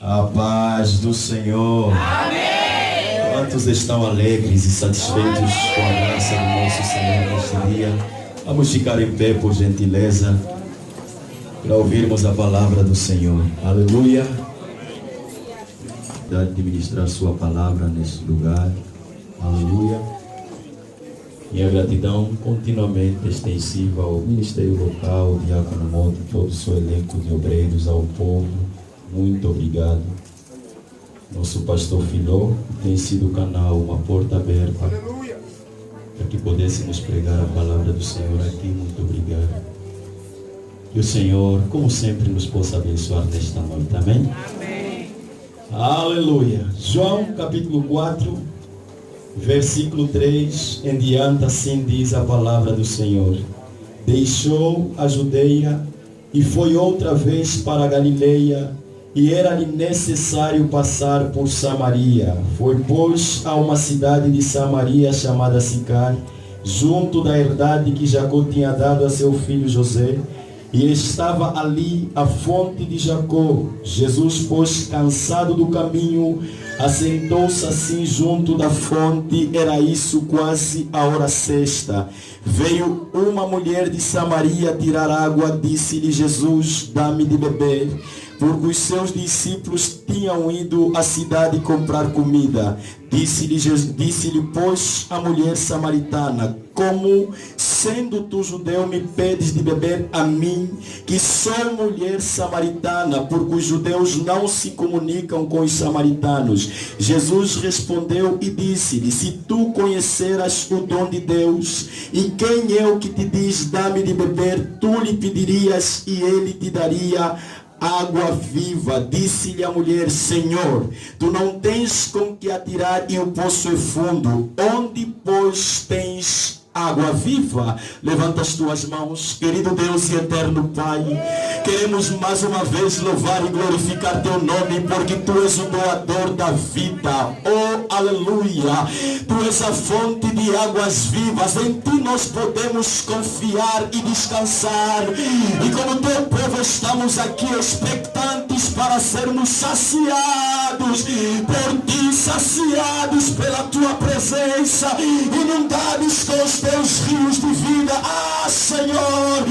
A paz do Senhor. Amém. Quantos estão alegres e satisfeitos com a graça do nosso Senhor neste dia? Vamos ficar em pé, por gentileza, para ouvirmos a palavra do Senhor. Aleluia. De administrar sua palavra neste lugar. Aleluia. Minha gratidão continuamente extensiva ao Ministério Local, ao Diácono Monte, todo o seu elenco de obreiros, ao povo. Muito obrigado. Nosso pastor Filó tem sido o canal, uma porta aberta, para que pudéssemos pregar a palavra do Senhor aqui. Muito obrigado. Que o Senhor, como sempre, nos possa abençoar nesta noite. Amém? Amém. Aleluia. João capítulo 4, versículo 3 em diante, assim diz a palavra do Senhor. Deixou a Judeia e foi outra vez para a Galileia, e era-lhe necessário passar por Samaria. Foi, pois, a uma cidade de Samaria chamada Sicar, junto da herdade que Jacó tinha dado a seu filho José, e estava ali a fonte de Jacó. Jesus, pois, cansado do caminho, assentou-se assim junto da fonte. Era isso quase a hora sexta. Veio uma mulher de Samaria tirar água. Disse-lhe Jesus: dá-me de beber, porque os seus discípulos tinham ido à cidade comprar comida. Disse-lhe, pois, a mulher samaritana: como, sendo tu judeu, me pedes de beber a mim, que sou mulher samaritana? Porque os judeus não se comunicam com os samaritanos. Jesus respondeu e disse-lhe: se tu conheceras o dom de Deus, e quem é o que te diz, dá-me de beber, tu lhe pedirias e ele te daria água viva. Disse-lhe a mulher: Senhor, tu não tens com que atirar e o poço é fundo. Onde, pois, tens água viva? Levanta as tuas mãos. Querido Deus e eterno Pai, queremos mais uma vez louvar e glorificar teu nome, porque tu és o doador da vida. Oh, aleluia. Tu és a fonte de águas vivas. Em ti nós podemos confiar e descansar. E como teu povo estamos aqui expectantes para sermos saciados por ti, saciados pela tua presença, inundados com os teus rios de vida. Ah, Senhor,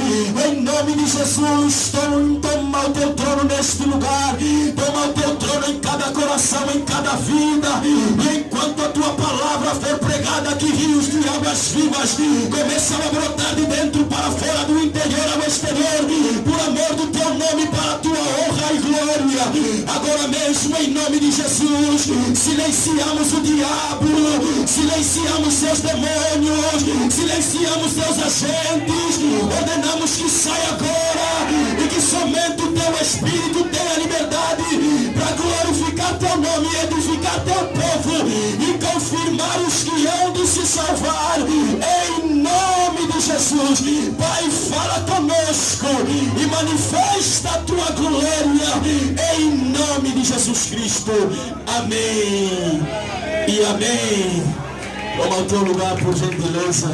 em nome de Jesus, toma o teu trono neste lugar, toma o teu trono em cada coração, em cada vida. E enquanto a tua palavra for pregada, que rios de águas vivas começam a brotar de dentro para fora, do interior ao exterior, por amor do teu nome, para a tua honra e glória. Agora mesmo, em nome de Jesus, silenciamos o diabo, silenciamos seus demônios, silenciamos seus agentes, ordenamos que saia agora, e que somente o teu Espírito tenha liberdade para glorificar teu nome, edificar teu povo e confirmar os que hão de se salvar, em nome de Jesus. Pai, fala conosco e manifesta a tua glória, em nome de Jesus Cristo. Amém e amém. Toma o teu lugar, por gentileza,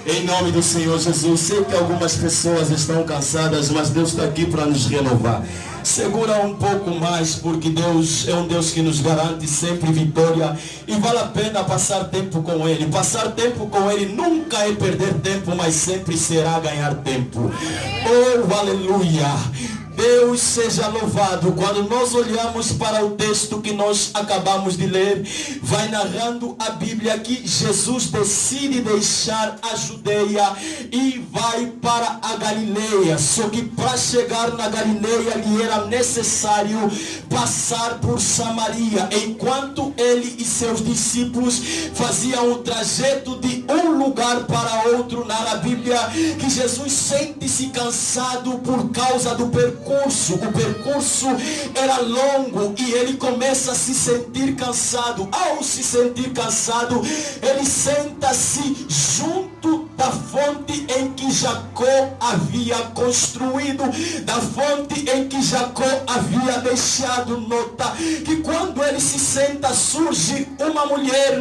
em nome do Senhor Jesus. Sei que algumas pessoas estão cansadas, mas Deus está aqui para nos renovar. Segura um pouco mais, porque Deus é um Deus que nos garante sempre vitória, e vale a pena passar tempo com Ele. Passar tempo com Ele nunca é perder tempo, mas sempre será ganhar tempo. Oh, aleluia! Deus seja louvado. Quando nós olhamos para o texto que nós acabamos de ler, vai narrando a Bíblia que Jesus decide deixar a Judeia e vai para a Galileia. Só que para chegar na Galileia lhe era necessário passar por Samaria. Enquanto ele e seus discípulos faziam o trajeto de um lugar para outro, na Bíblia que Jesus sente-se cansado por causa do percurso. O percurso era longo e ele começa a se sentir cansado. Ao se sentir cansado, ele senta-se junto perto da fonte em que Jacó havia construído, da fonte em que Jacó havia deixado nota, que quando ele se senta, surge uma mulher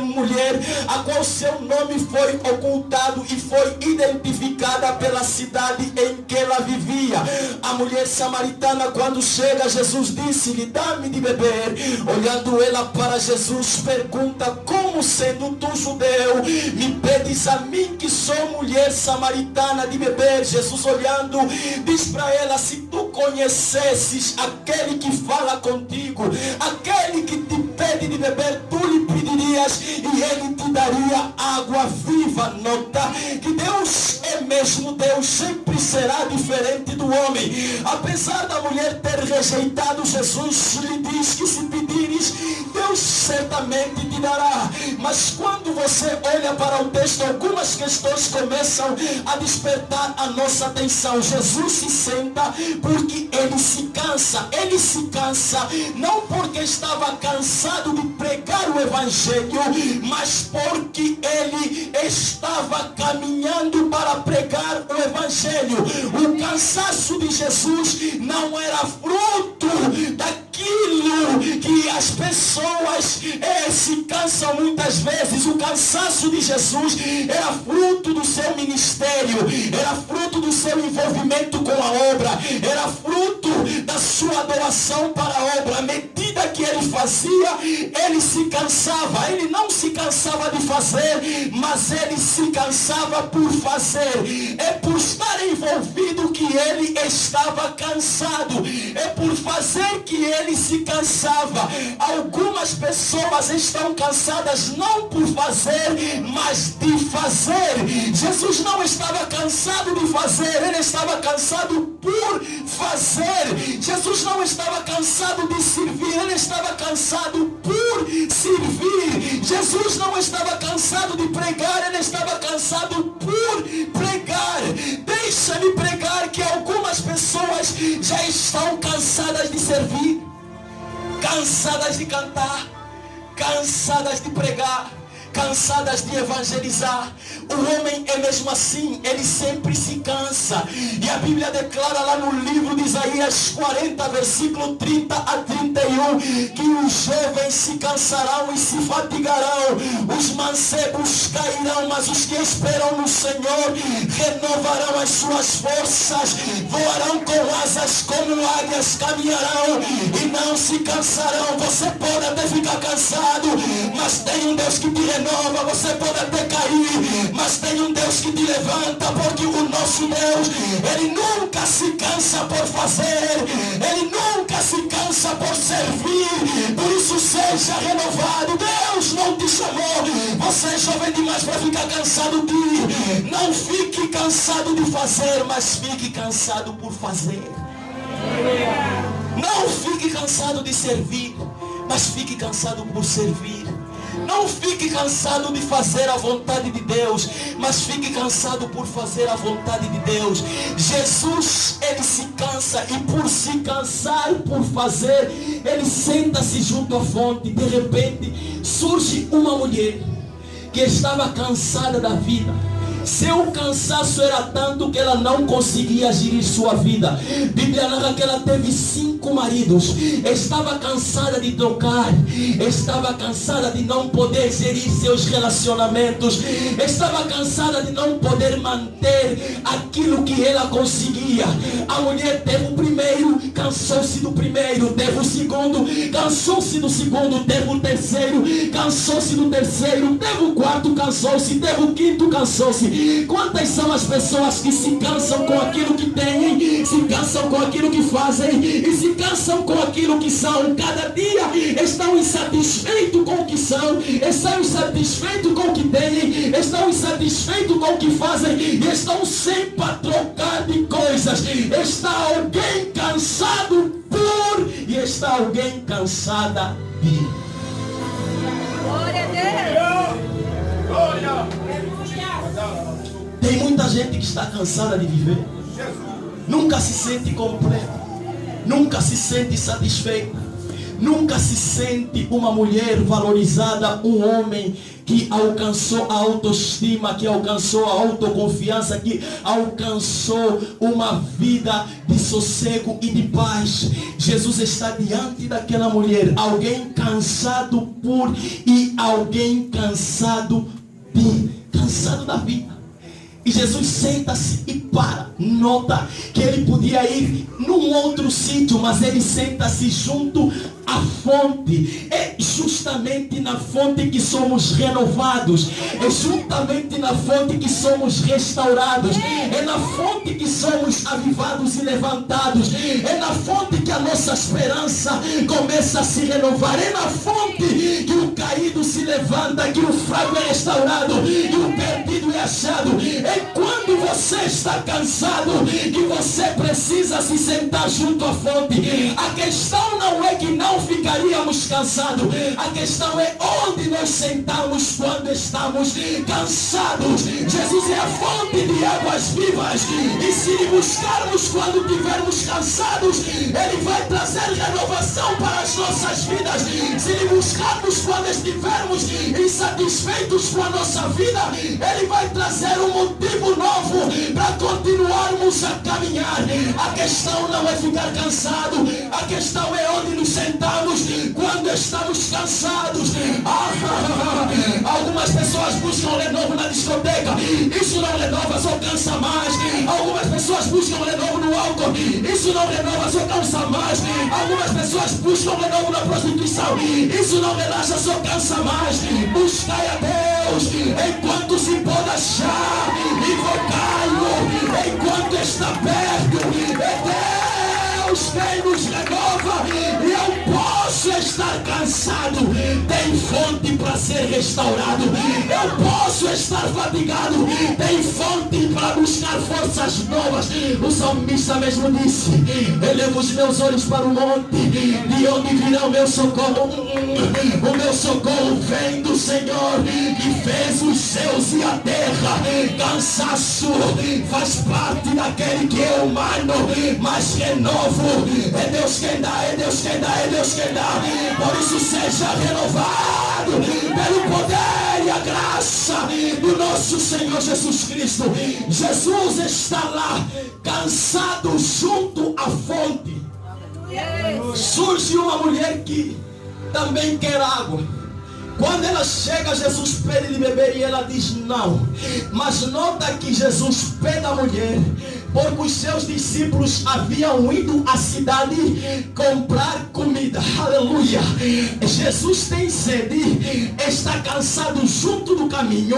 a qual seu nome foi ocultado e foi identificada pela cidade em que ela vivia. A mulher samaritana, quando chega, Jesus disse-lhe: dá-me de beber. Olhando ela para Jesus, pergunta: como sendo tu judeu, me pedes a mim, que sou mulher samaritana, de beber? Jesus, olhando, diz para ela: se tu conhecesses aquele que fala contigo, aquele que te pede de beber, tu lhe pedirias e ele te daria água viva. Nota que Deus é mesmo Deus, sempre será diferente do homem. Apesar da mulher ter rejeitado, Jesus lhe diz que se pedires, Deus certamente te dará. Mas quando você olha para o texto, algumas questões começam a despertar a nossa atenção. Jesus se senta porque ele se cansa. Ele se cansa não porque estava cansado de pregar o evangelho, mas porque ele estava caminhando para pregar o evangelho. O cansaço de Jesus não era fruto daquilo que as pessoas se cansam muitas vezes. O cansaço de Jesus era fruto do seu ministério, era fruto do seu envolvimento com a obra, era fruto da sua adoração para a obra. À medida que ele fazia, ele se cansava. Ele não se cansava de fazer, mas ele se cansava por fazer. É por estar envolvido que ele estava cansado. É por fazer que ele se cansava. Algumas pessoas estão cansadas não por fazer, mas de fazer. Jesus não estava cansado de fazer, ele estava cansado por fazer. Jesus não estava cansado de servir, ele estava cansado por servir. Jesus não estava cansado de pregar, ele estava cansado por pregar. Deixa-me pregar que algumas pessoas já estão cansadas de servir, cansadas de cantar, cansadas de pregar, cansadas de evangelizar. O homem é mesmo assim, ele sempre se cansa. E a Bíblia declara lá no livro de Isaías 40, versículo 30 a 31, que os jovens se cansarão e se fatigarão, os mancebos cairão, mas os que esperam no Senhor renovarão as suas forças, voarão com asas como águias, caminharão e não se cansarão. Você pode até ficar cansado, mas tem um Deus que te renova. Você pode até cair, mas tem um Deus que te levanta, porque o nosso Deus, ele nunca se cansa por fazer, ele nunca se cansa por servir. Por isso seja renovado. Deus não te chamou, você é jovem demais para ficar cansado de. Não fique cansado de fazer, mas fique cansado por fazer. Não fique cansado de servir, mas fique cansado por servir. Não fique cansado de fazer a vontade de Deus, mas fique cansado por fazer a vontade de Deus. Jesus, ele se cansa, e por se cansar por fazer, ele senta-se junto à fonte. De repente surge uma mulher que estava cansada da vida. Seu cansaço era tanto que ela não conseguia gerir sua vida. Bíblia narra que ela teve 5 maridos. Estava cansada de trocar. Estava cansada de não poder gerir seus relacionamentos. Estava cansada de não poder manter aquilo que ela conseguia. A mulher teve o primeiro, cansou-se do primeiro. Teve o segundo, cansou-se do segundo. Teve o terceiro, cansou-se do terceiro. Teve o quarto, cansou-se. Teve o quinto, cansou-se. Quantas são as pessoas que se cansam com aquilo que têm, se cansam com aquilo que fazem e se cansam com aquilo que são? Cada dia estão insatisfeitos com o que são, estão insatisfeitos com o que têm, estão insatisfeitos com o que fazem e estão sempre a trocar de coisas. Está alguém cansado por e está alguém cansada de. Glória a Deus! Glória! Tem muita gente que está cansada de viver. Nunca se sente completa. Nunca se sente satisfeita. nunca se sente uma mulher valorizada, um homem que alcançou a autoestima, que alcançou a autoconfiança, que alcançou uma vida de sossego e de paz. Jesus está diante daquela mulher, alguém cansado e alguém cansado da vida. E Jesus senta-se e para. Nota que ele podia ir num outro sítio, mas ele senta-se junto à fonte. É justamente na fonte que somos renovados. É justamente na fonte que somos restaurados. É na fonte que somos avivados e levantados. É na fonte que a nossa esperança começa a se renovar. É na fonte que o caído se levanta, que o fraco é restaurado, que o perdido é achado. É quando você está cansado que você precisa se sentar junto à fonte. A questão não é que não ficaríamos cansados. A questão é onde nós sentamos quando estamos cansados. Jesus é a fonte de águas vivas. E se lhe buscarmos quando estivermos cansados, ele vai trazer renovação para as nossas vidas. Se lhe buscarmos quando estivermos insatisfeitos com a nossa vida, ele vai trazer um motivo novo para continuarmos a caminhar. A questão não é ficar cansado. A questão é onde nos sentamos quando estamos cansados. Algumas pessoas buscam renovo na discoteca. Isso não renova, só cansa mais. Algumas pessoas buscam renovo no álcool. Isso não renova, só cansa mais. Algumas pessoas buscam renovo na prostituição. Isso não relaxa, só cansa mais. Buscai a Deus enquanto se pode achar. Invocai-o enquanto está perto. É Deus quem nos renova. E eu posso estar cansado. Tem fonte para ser restaurado. Eu posso estar fatigado. Tem fonte para buscar forças novas. O salmista mesmo disse: elevo os meus olhos para o monte, de onde virá o meu socorro. O meu socorro vem do Senhor, que fez os céus e a terra. Cansaço faz parte daquele que é humano, mas renovo é Deus quem dá, é Deus quem dá, é Deus quem dá. Por isso seja renovado pelo poder e a graça do nosso Senhor Jesus Cristo. Jesus está lá, cansado, junto à fonte. Surge uma mulher que também quer água. Quando ela chega, Jesus pede de beber e ela diz não. Mas nota que Jesus pede a mulher, porque os seus discípulos haviam ido à cidade comprar comida. Aleluia. Jesus tem sede, está cansado junto do caminho,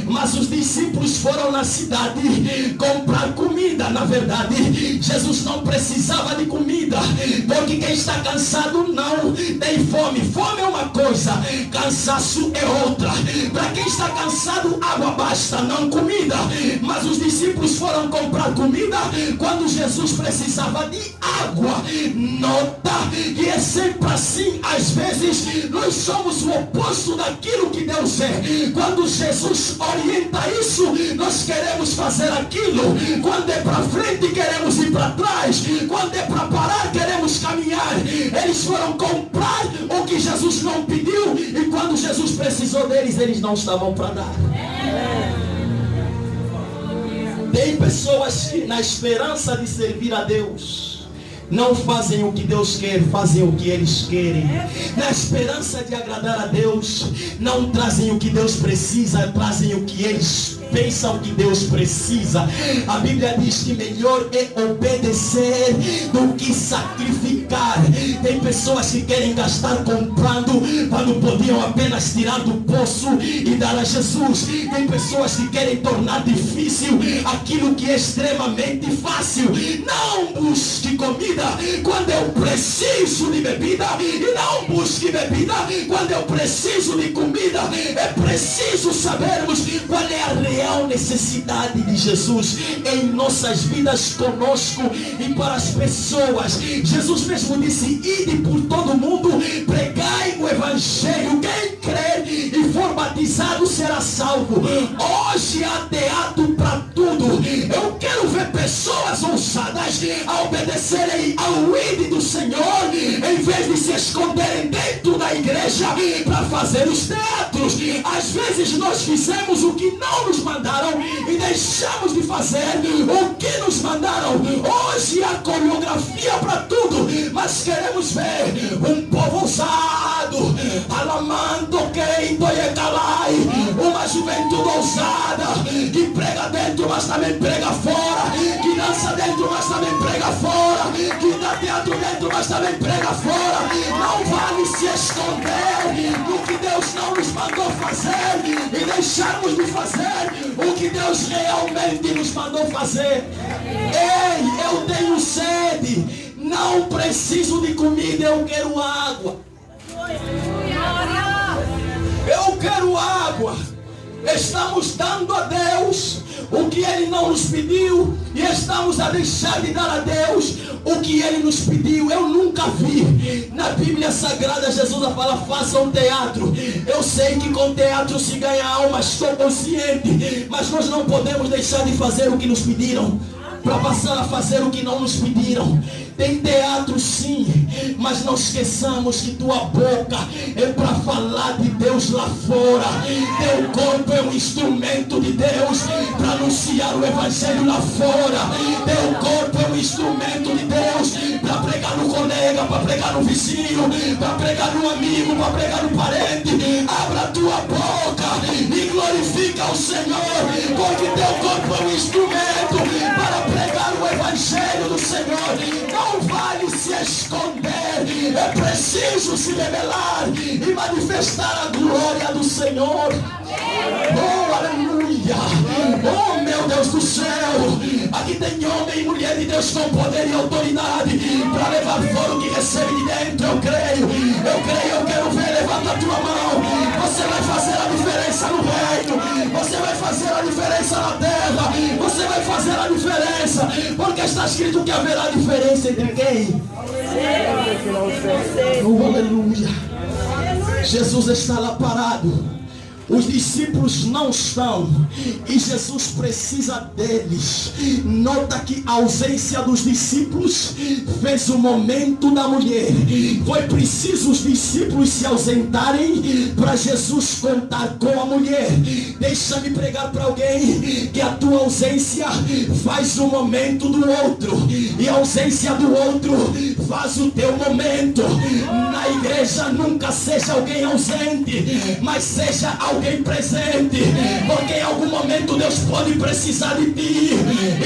mas os discípulos foram na cidade comprar comida. Na verdade, Jesus não precisava de comida, porque quem está cansado não tem fome. Fome é uma coisa, cansaço é outra. Para quem está cansado, água basta, não comida. Mas os discípulos foram comprar comida quando Jesus precisava de água. Nota que é sempre assim. Às vezes nós somos o oposto daquilo que Deus é. Quando Jesus orienta isso, nós queremos fazer aquilo. Quando é para frente, queremos ir para trás. Quando é para parar, queremos caminhar. Eles foram comprar o que Jesus não pediu, e quando Jesus precisou deles, eles não estavam para dar. Tem pessoas que, na esperança de servir a Deus, não fazem o que Deus quer, fazem o que eles querem. Na esperança de agradar a Deus, não trazem o que Deus precisa, trazem o que eles pensam que Deus precisa. A Bíblia diz que melhor é obedecer do que sacrificar. Tem pessoas que querem gastar comprando, quando podiam apenas tirar do poço e dar a Jesus. Tem pessoas que querem tornar difícil aquilo que é extremamente fácil. Não busque comida quando eu preciso de bebida, e não busque bebida quando eu preciso de comida. É preciso sabermos qual é a real necessidade de Jesus em nossas vidas, conosco e para as pessoas. Jesus mesmo disse: ide por todo o mundo, pregai o evangelho. Quem crer e for batizado será salvo. Hoje há teatro para tudo. Eu quero ver pessoas ousadas a obedecerem ao ide do Senhor, em vez de se esconder esconderem dentro da igreja para fazer os teatros. Às vezes nós fizemos o que não nos mandaram e deixamos de fazer o que nos mandaram. Hoje há coreografia para tudo, mas queremos ver um povo ousado, alamando quem doie calai, uma juventude ousada, que prega dentro, mas também prega fora, que dança dentro, mas também prega fora, que dá teatro dentro, mas também prega fora. Não vale se esconder no que Deus não nos mandou fazer e deixarmos de fazer o que Deus realmente nos mandou fazer. Ei, eu tenho sede, não preciso de comida, eu quero água. Eu quero água. Estamos dando a Deus o que Ele não nos pediu e estamos a deixar de dar a Deus o que Ele nos pediu. Eu nunca vi na Bíblia Sagrada Jesus a falar faça um teatro. Eu sei que com teatro se ganha alma, estou consciente, mas nós não podemos deixar de fazer o que nos pediram para passar a fazer o que não nos pediram. Tem teatro sim, mas não esqueçamos que tua boca é para falar de Deus lá fora. Teu corpo é um instrumento de Deus para anunciar o Evangelho lá fora. Teu corpo é um instrumento de Deus para pregar no colega, para pregar no vizinho, para pregar no amigo, para pregar no parente. Abra a tua boca e glorifica o Senhor, porque teu corpo é um instrumento para pregar o Evangelho do Senhor. Não vale se esconder, é preciso se revelar e manifestar a glória do Senhor. Oh, aleluia! Oh, meu Deus do céu! Aqui tem homem e mulher de Deus com poder e autoridade para levar fora o que recebe de dentro. Eu creio, eu quero ver. Levanta a tua mão. Você vai fazer a diferença no reino, você vai fazer a diferença na terra, você vai fazer a diferença, porque está escrito que haverá diferença entre quem? Oh, aleluia! Jesus está lá parado. Os discípulos não estão e Jesus precisa deles. Nota que a ausência dos discípulos fez o momento da mulher. Foi preciso os discípulos se ausentarem para Jesus contar com a mulher. Deixa-me pregar para alguém que a tua ausência faz o momento do outro e a ausência do outro faz o teu momento. Na igreja nunca seja alguém ausente, mas seja alguém presente, porque em algum momento Deus pode precisar de ti,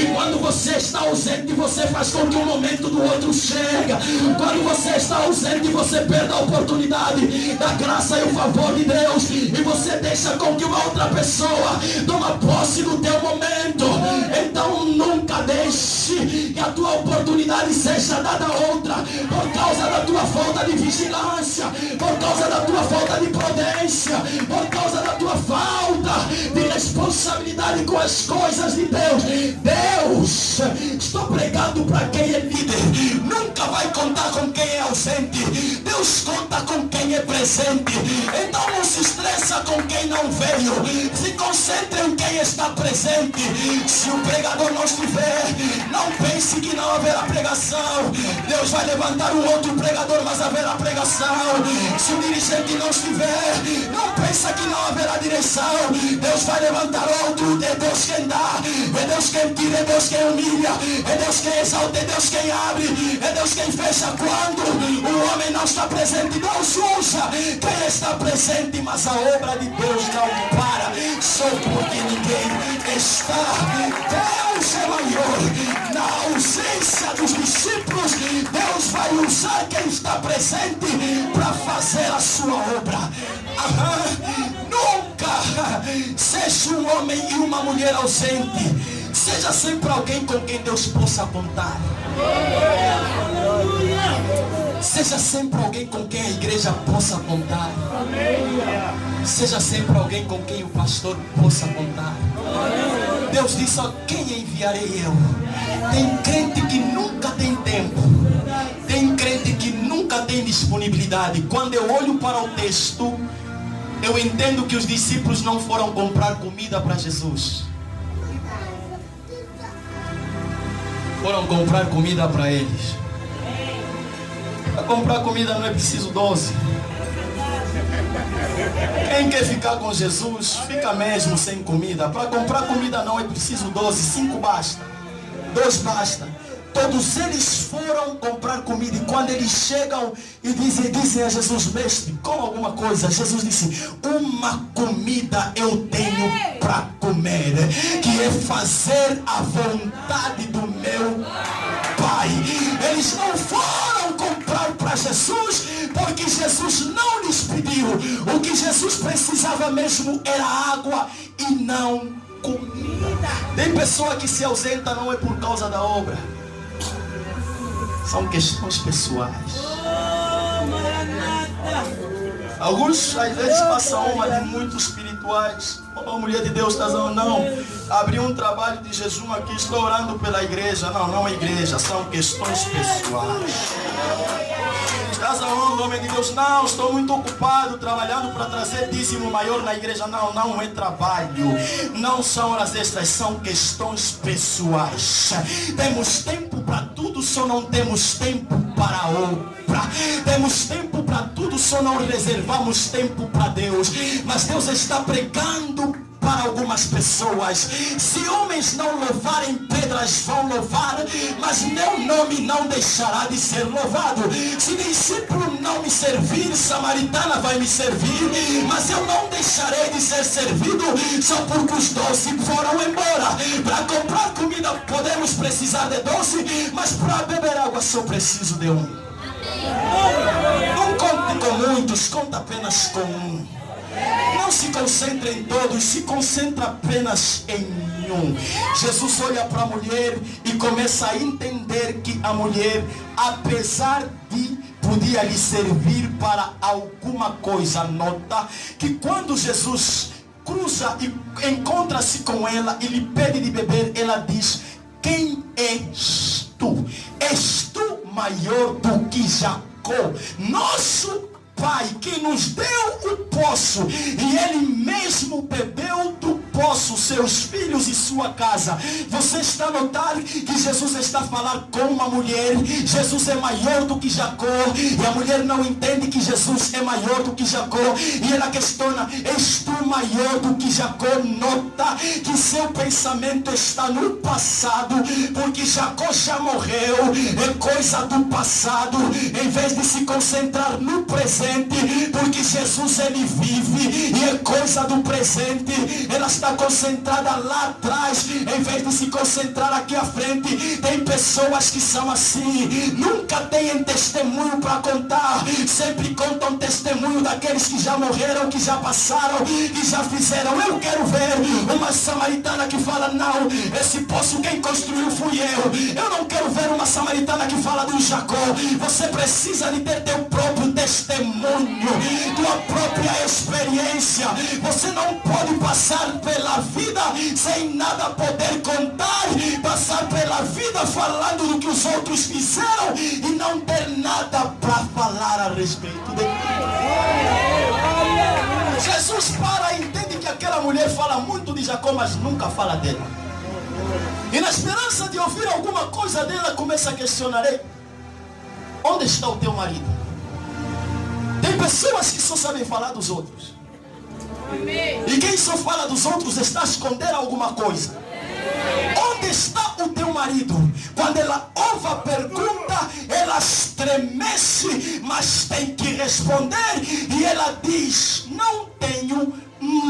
e quando você está ausente, você faz com que o momento do outro chegue. Quando você está ausente, você perde a oportunidade da graça e o favor de Deus, e você deixa com que uma outra pessoa toma posse do teu momento. Então nunca deixe que a tua oportunidade seja dada a outra, por causa da tua falta de vigilância, por causa da tua falta de prudência, por causa da tua falta de responsabilidade com as coisas de Deus. Deus, estou pregando para quem é líder, nunca vai contar com quem é ausente. Deus conta com quem é presente. Então não se estressa com quem não veio, se concentre em quem está presente. Se o pregador não estiver, não pense que não haverá pregação. Deus vai levantar um outro pregador, mas haverá pregação. Se o dirigente não estiver, não pensa que não haverá direção. Deus vai levantar outro. É Deus quem dá, é Deus quem tira, é Deus quem humilha, é Deus quem exalta, é Deus quem abre, é Deus quem fecha. Quando o homem não está presente, Deus usa quem está presente, mas a obra de Deus não para só porque ninguém está. Deus é maior. Na ausência dos discípulos, Deus vai usar quem está presente para fazer a sua obra. Nunca seja um homem e uma mulher ausente. Seja sempre alguém com quem Deus possa contar. Seja sempre alguém com quem a igreja possa contar. Seja sempre alguém com quem o pastor possa contar. Deus disse: ó, quem enviarei eu? Tem crente que nunca tem tempo, tem crente que nunca tem disponibilidade. Quando eu olho para o texto, eu entendo que os discípulos não foram comprar comida para Jesus, foram comprar comida para eles. Para comprar comida não é preciso 12. Quem quer ficar com Jesus, fica mesmo sem comida. Para comprar comida não é preciso 12, 5 basta, 2 basta. Todos eles foram comprar comida e quando eles chegam e dizem a Jesus: mestre, coma alguma coisa. Jesus disse: uma comida eu tenho para comer, que é fazer a vontade do meu Pai. Eles não foram comprar para Jesus porque Jesus não lhes pediu. O que Jesus precisava mesmo era água e não comida. Tem pessoa que se ausenta não é por causa da obra, são questões pessoais. Alguns às vezes passam uma de muito espirituais. Oh, mulher de Deus, está dizendo, não, abri um trabalho de jejum aqui, estou orando pela igreja. Não é igreja, são questões pessoais. Estás aonde, homem de Deus? Não, estou muito ocupado trabalhando para trazer dízimo maior na igreja. Não é trabalho, não são horas extras, são questões pessoais. Temos tempo para tudo, só não temos tempo para a obra. Temos tempo para tudo, só não reservamos tempo para Deus. Mas Deus está pregando para algumas pessoas: se homens não louvarem, pedras vão louvar, mas meu nome não deixará de ser louvado. Se discípulo não me servir, samaritana vai me servir, mas eu não deixarei de ser servido só porque os 12 foram embora. Para comprar comida podemos precisar de 12, mas para beber água só preciso de um. Não conte com muitos, conta apenas com um. Não se concentre em todos, se concentra apenas em um. Jesus olha para a mulher e começa a entender que a mulher, apesar de podia lhe servir para alguma coisa, nota que quando Jesus cruza e encontra-se com ela e lhe pede de beber, ela diz: quem és tu? És tu maior do que Jacó, nosso Pai, que nos deu o poço, e ele mesmo bebeu do poço, seus filhos e sua casa. Você está a notar que Jesus está a falar com uma mulher. Jesus é maior do que Jacó, e a mulher não entende que Jesus é maior do que Jacó, e ela questiona: és tu maior do que Jacó? Nota que seu pensamento está no passado, porque Jacó já morreu, é coisa do passado, em vez de se concentrar no presente, porque Jesus ele vive e é coisa do presente. Ela está concentrada lá atrás, em vez de se concentrar aqui à frente. Tem pessoas que são assim, nunca têm testemunho para contar, sempre contam testemunho daqueles que já morreram, que já passaram, que já fizeram. Eu quero ver uma samaritana que fala: não, esse poço quem construiu fui eu. Eu não quero ver uma samaritana que fala do Jacó. Você precisa de ter teu próprio testemunho, tua própria experiência. Você não pode passar pela vida sem nada poder contar, passar pela vida falando do que os outros fizeram e não ter nada para falar a respeito de Jesus. Para e entende que aquela mulher fala muito de Jacó, mas nunca fala dele. E na esperança de ouvir alguma coisa dela, começa a questionar: onde está o teu marido? Tem pessoas que só sabem falar dos outros. E quem só fala dos outros está a esconder alguma coisa. Onde está o teu marido? Quando ela ouve a pergunta, ela estremece, mas tem que responder. E ela diz: não tenho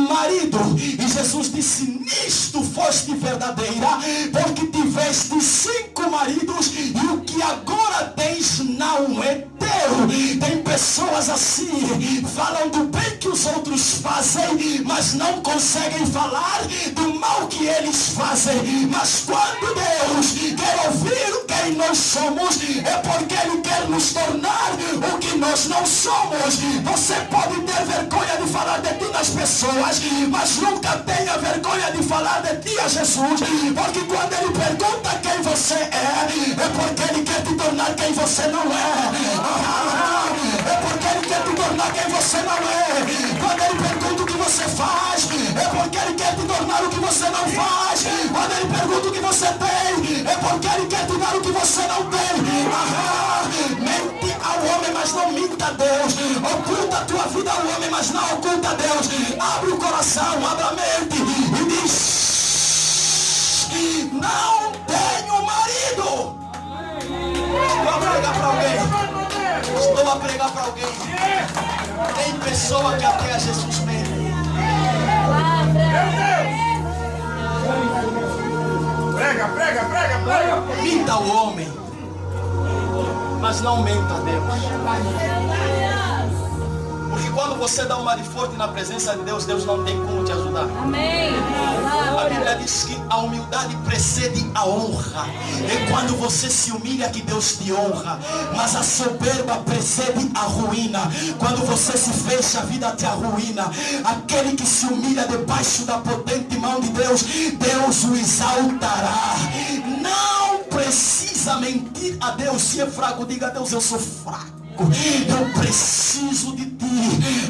marido. E Jesus disse: nisto foste verdadeira, porque tiveste 5 maridos e o que agora tens não é teu. Tem pessoas assim, falam do bem que os outros fazem, mas não conseguem falar do mal que eles fazem. Mas quando Deus quer ouvir quem nós somos, é porque Ele quer nos tornar o que nós não somos. Você pode ter vergonha de falar de ti nas pessoas, mas nunca tenha vergonha de falar de ti a Jesus, porque quando Ele pergunta quem você é porque Ele quer te tornar quem você não é. É porque Ele quer te tornar quem você não é. Quando Ele pergunta o que você faz, é porque Ele quer te tornar o que você não faz. Quando Ele pergunta o que você tem, é porque Ele quer te dar o que você não tem. Mente ao a Deus. Oculta a tua vida ao homem, mas não oculta a Deus. Abre o coração, abre a mente e diz: não tenho marido. Vou pregar para alguém. Estou a pregar para alguém. Tem pessoa que até a Jesus mente. Prega. Minta o homem, mas não menta a Deus. Porque quando você dá uma de forte na presença de Deus, Deus não tem como te ajudar. Amém. A Bíblia diz que a humildade precede a honra. É quando você se humilha que Deus te honra. Mas a soberba precede a ruína. Quando você se fecha, a vida te arruína. Aquele que se humilha debaixo da potente mão de Deus, Deus o exaltará. Não precisa mentir a Deus. Se é fraco, diga a Deus: eu sou fraco. Eu preciso de ti.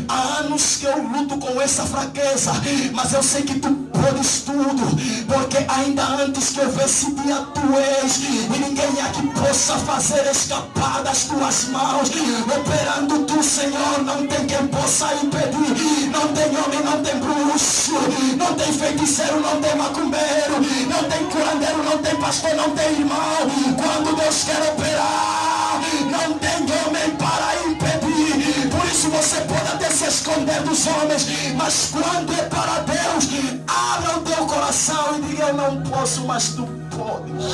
Há anos que eu luto com essa fraqueza, mas eu sei que tu podes tudo, porque ainda antes que houvesse dia tu és, e ninguém aqui possa fazer escapar das tuas mãos. Operando tu, Senhor, não tem quem possa impedir. Não tem homem, não tem bruxo, não tem feiticeiro, não tem macumbeiro, não tem curandeiro, não tem pastor, não tem irmão. Quando Deus quer operar, não tem homem para impedir. Por isso você pode até se esconder dos homens, mas quando é para Deus, abra o teu coração e diga: eu não posso, mas tu podes.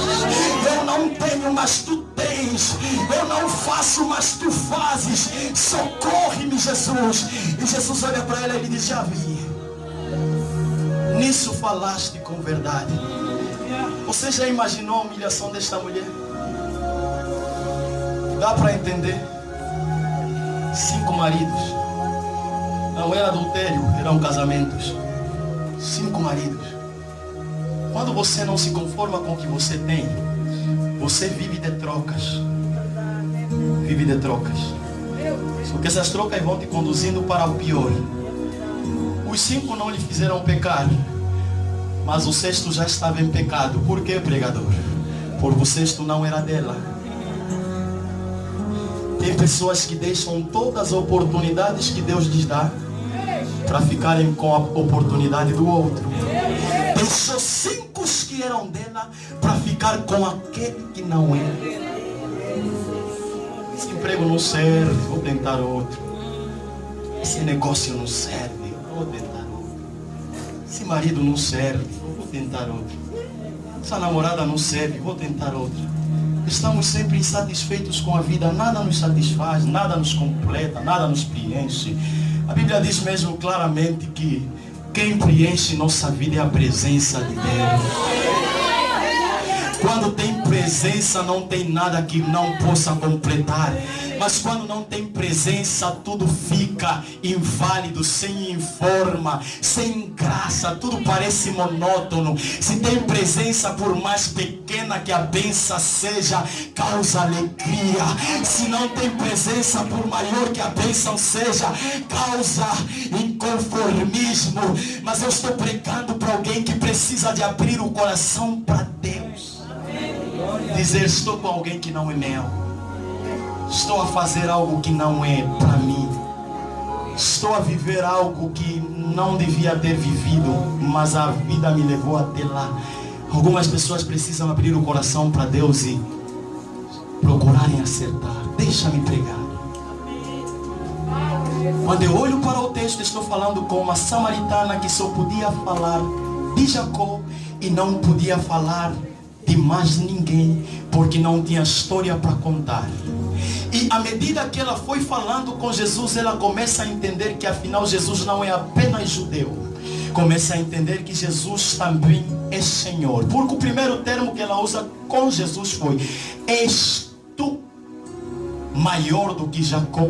Eu não tenho, mas tu tens. Eu não faço, mas tu fazes. Socorre-me, Jesus. E Jesus olha para ela e ele diz: já vi. Nisso falaste com verdade. Você já imaginou a humilhação desta mulher? Dá para entender? 5 maridos. Não era adultério, eram casamentos. 5 maridos. Quando você não se conforma com o que você tem, você vive de trocas. Vive de trocas. Só que essas trocas vão te conduzindo para o pior. Os 5 não lhe fizeram pecar, mas o 6º já estava em pecado. Por quê, pregador? Porque o 6º não era dela. Tem pessoas que deixam todas as oportunidades que Deus lhes dá para ficarem com a oportunidade do outro. Deixou 5 que eram dela para ficar com aquele que não é. Esse emprego não serve, vou tentar outro. Esse negócio não serve, vou tentar outro. Esse marido não serve, vou tentar outro. Essa namorada não serve, vou tentar outra. Estamos sempre insatisfeitos com a vida, nada nos satisfaz, nada nos completa, nada nos preenche. A Bíblia diz mesmo claramente que quem preenche nossa vida é a presença de Deus. Quando tem presença, não tem nada que não possa completar. Mas quando não tem presença, tudo fica inválido, sem forma, sem graça, tudo parece monótono. Se tem presença, por mais pequena que a bênção seja, causa alegria. Se não tem presença, por maior que a bênção seja, causa inconformismo. Mas eu estou pregando para alguém que precisa de abrir o coração para Deus. Dizer: estou com alguém que não é meu. Estou a fazer algo que não é para mim. Estou a viver algo que não devia ter vivido, mas a vida me levou até lá. Algumas pessoas precisam abrir o coração para Deus e procurarem acertar. Deixa-me pregar. Quando eu olho para o texto, estou falando com uma samaritana que só podia falar de Jacó e não podia falar de mais ninguém, porque não tinha história para contar. E à medida que ela foi falando com Jesus, ela começa a entender que afinal Jesus não é apenas judeu. Começa a entender que Jesus também é Senhor. Porque o primeiro termo que ela usa com Jesus foi: és tu maior do que Jacó?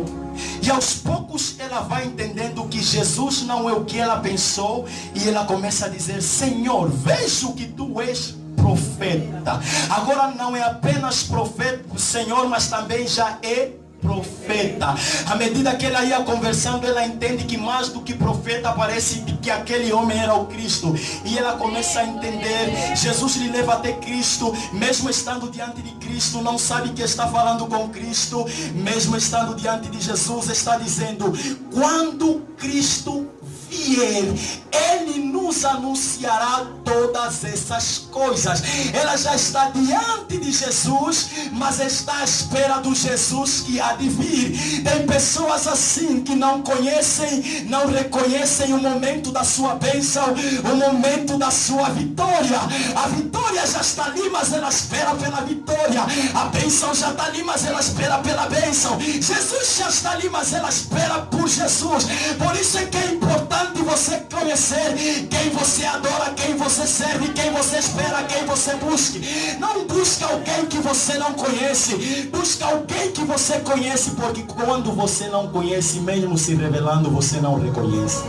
E aos poucos ela vai entendendo que Jesus não é o que ela pensou. E ela começa a dizer: Senhor, vejo que tu és profeta. Agora não é apenas profeta, Senhor, mas também já é profeta. À medida que ela ia conversando, ela entende que mais do que profeta, parece que aquele homem era o Cristo. E ela começa a entender. Jesus lhe leva até Cristo, mesmo estando diante de Cristo, não sabe que está falando com Cristo. Mesmo estando diante de Jesus, está dizendo: quando Cristo vier, Ele nos anunciará todas essas coisas. Ela já está diante de Jesus, mas está à espera do Jesus que há de vir. Tem pessoas assim que não conhecem, não reconhecem o momento da sua bênção, o momento da sua vitória. A vitória já está ali, mas ela espera pela vitória. A bênção já está ali, mas ela espera pela bênção. Jesus já está ali, mas ela espera por Jesus. Por isso é que é importante você conhecer quem você adora, quem você serve, quem você espera, quem você busque. Não busca alguém que você não conhece, busca alguém que você conhece, porque quando você não conhece, mesmo se revelando, você não reconhece.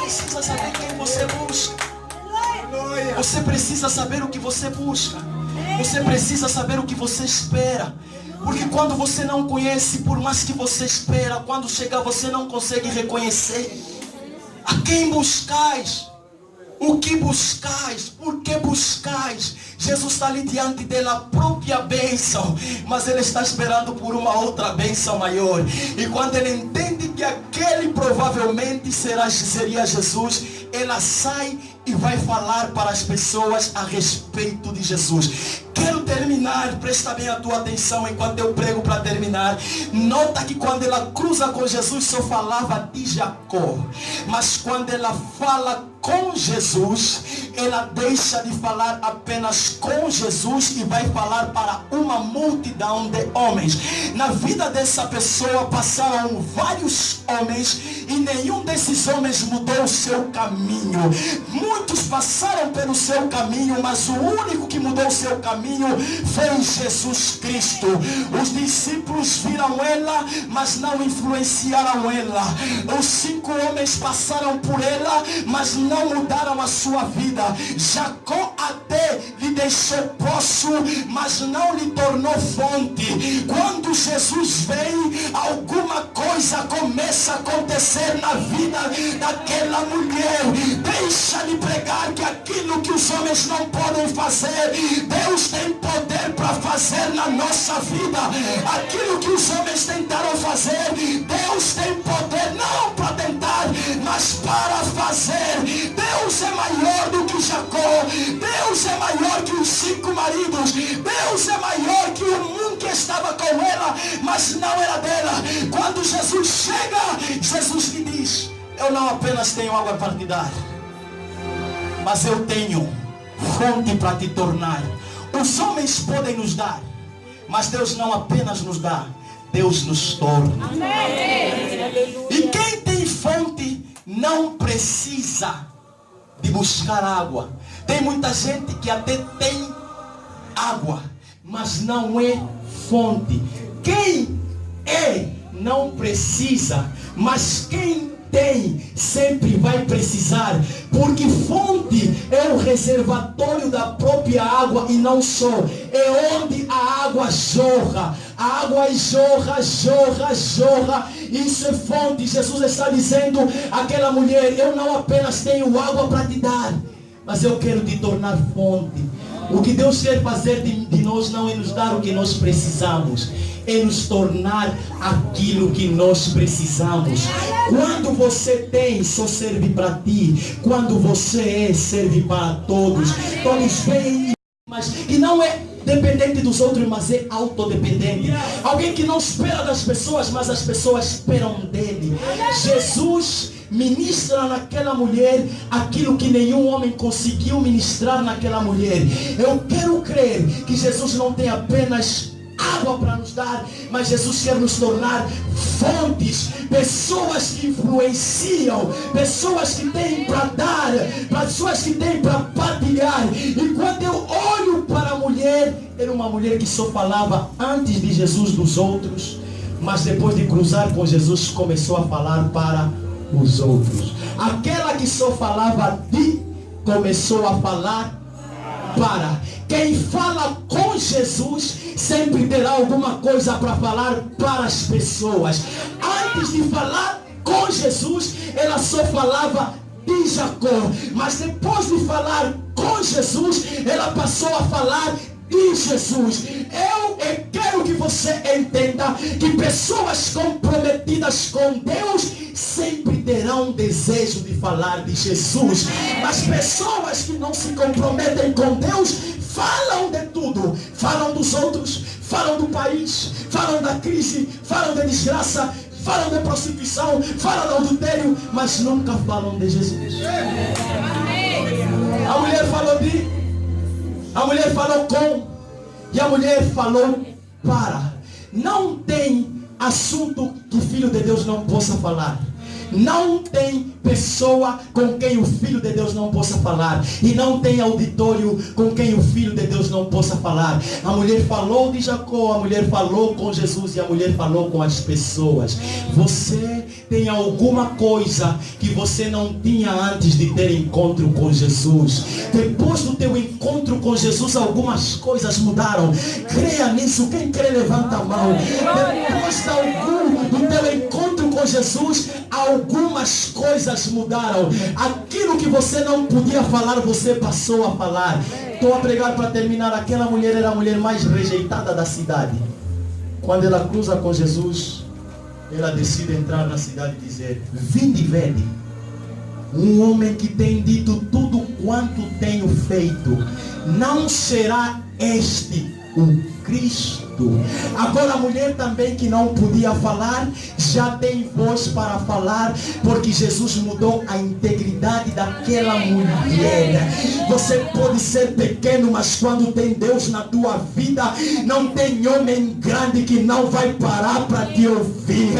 Você precisa saber quem você busca. Você precisa saber o que você busca. Você precisa saber o que você espera. Porque quando você não conhece, por mais que você espera, quando chegar você não consegue reconhecer. A quem buscais? O que buscais? Por que buscais? Jesus está ali diante dela, a própria bênção, mas ele está esperando por uma outra bênção maior. E quando ele entende que aquele provavelmente seria Jesus, ela sai e vai falar para as pessoas a respeito de Jesus. Quero terminar, presta bem a tua atenção enquanto eu prego para terminar. Nota que quando ela cruza com Jesus só falava de Jacó, mas quando ela fala com Jesus, ela deixa de falar apenas com Jesus e vai falar para uma multidão de homens. Na vida dessa pessoa passaram vários homens e nenhum desses homens mudou o seu caminho. Muitos passaram pelo seu caminho, mas o único que mudou o seu caminho foi Jesus Cristo. Os discípulos viram ela, mas não influenciaram ela. Os 5 homens passaram por ela, mas não mudaram a sua vida. Jacó até lhe deixou poço, mas não lhe tornou fonte. Quando Jesus vem, alguma coisa começa a acontecer na vida daquela mulher. Deixa de pregar que aquilo que os homens não podem fazer, Deus tem poder para fazer na nossa vida. Aquilo que os homens tentaram fazer, Deus tem poder não para tentar, mas para fazer. Deus é maior do que Jacó. Deus é maior que os 5 maridos. Deus é maior que o um que estava com ela, mas não era dela. Quando Jesus chega, Jesus lhe diz: eu não apenas tenho água para te dar, mas eu tenho fonte para te tornar. Os homens podem nos dar, mas Deus não apenas nos dá, Deus nos torna. Amém. E quem tem fonte não precisa de buscar água. Tem muita gente que até tem água, mas não é fonte. Quem é não precisa, mas quem tem sempre vai precisar, porque fonte é o reservatório da própria água e não só, é onde a água jorra. A água jorra, jorra, jorra. Isso é fonte. Jesus está dizendo àquela mulher: eu não apenas tenho água para te dar, mas eu quero te tornar fonte. O que Deus quer fazer de nós não é nos dar o que nós precisamos, é nos tornar aquilo que nós precisamos. Quando você tem, só serve para ti. Quando você é, serve para todos. Todos vêm, mas e não é dependente dos outros, mas é autodependente. Alguém que não espera das pessoas, mas as pessoas esperam dele. Jesus ministra naquela mulher aquilo que nenhum homem conseguiu ministrar naquela mulher. Eu quero crer que Jesus não tem apenas água para nos dar, mas Jesus quer nos tornar fontes, pessoas que influenciam, pessoas que têm para dar, pessoas que têm para partilhar. E quando eu olho para a mulher, era uma mulher que só falava antes de Jesus dos outros, mas depois de cruzar com Jesus começou a falar para os outros. Aquela que só falava de, começou a falar para. Quem fala com Jesus sempre terá alguma coisa para falar para as pessoas. Antes de falar com Jesus, ela só falava de Jacó, mas depois de falar com Jesus, ela passou a falar de Jesus. Eu quero que você entenda que pessoas comprometidas com Deus sempre terão desejo de falar de Jesus, mas pessoas que não se comprometem com Deus falam de tudo, falam dos outros, falam do país, falam da crise, falam da desgraça, falam de prostituição, falam do adultério, mas nunca falam de Jesus. A mulher falou de, a mulher falou com, e a mulher falou para. Não tem assunto que filho de Deus não possa falar. Não tem pessoa com quem o Filho de Deus não possa falar. E não tem auditório com quem o Filho de Deus não possa falar. A mulher falou de Jacó, a mulher falou com Jesus e a mulher falou com as pessoas. Você tem alguma coisa que você não tinha antes de ter encontro com Jesus. Depois do teu encontro com Jesus, algumas coisas mudaram. Creia nisso. Quem crê, levanta a mão. Depois do teu encontro com Jesus, algumas coisas mudaram. Aquilo que você não podia falar, você passou a falar. Estou a pregar para terminar. Aquela mulher era a mulher mais rejeitada da cidade. Quando ela cruza com Jesus, ela decide entrar na cidade e dizer: vinde e vede. Um homem que tem dito tudo quanto tenho feito, não será este o Cristo? Agora a mulher também que não podia falar, já tem voz para falar, porque Jesus mudou a integridade daquela mulher. Você pode ser pequeno, mas quando tem Deus na tua vida, não tem homem grande que não vai parar para te ouvir.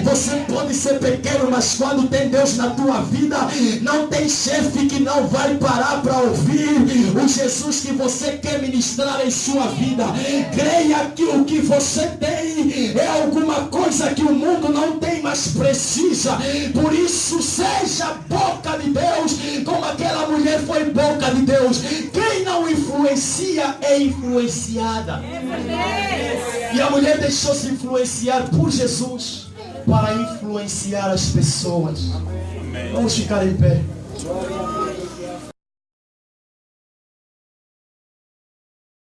Você pode ser pequeno, mas quando tem Deus na tua vida, não tem chefe que não vai parar para ouvir o Jesus que você quer ministrar em sua vida. Creia que o que você tem é alguma coisa que o mundo não tem, mas precisa. Por isso, seja boca de Deus, como aquela mulher foi boca de Deus. Quem não influencia é influenciada. E a mulher deixou-se influenciar por Jesus para influenciar as pessoas. Vamos ficar em pé.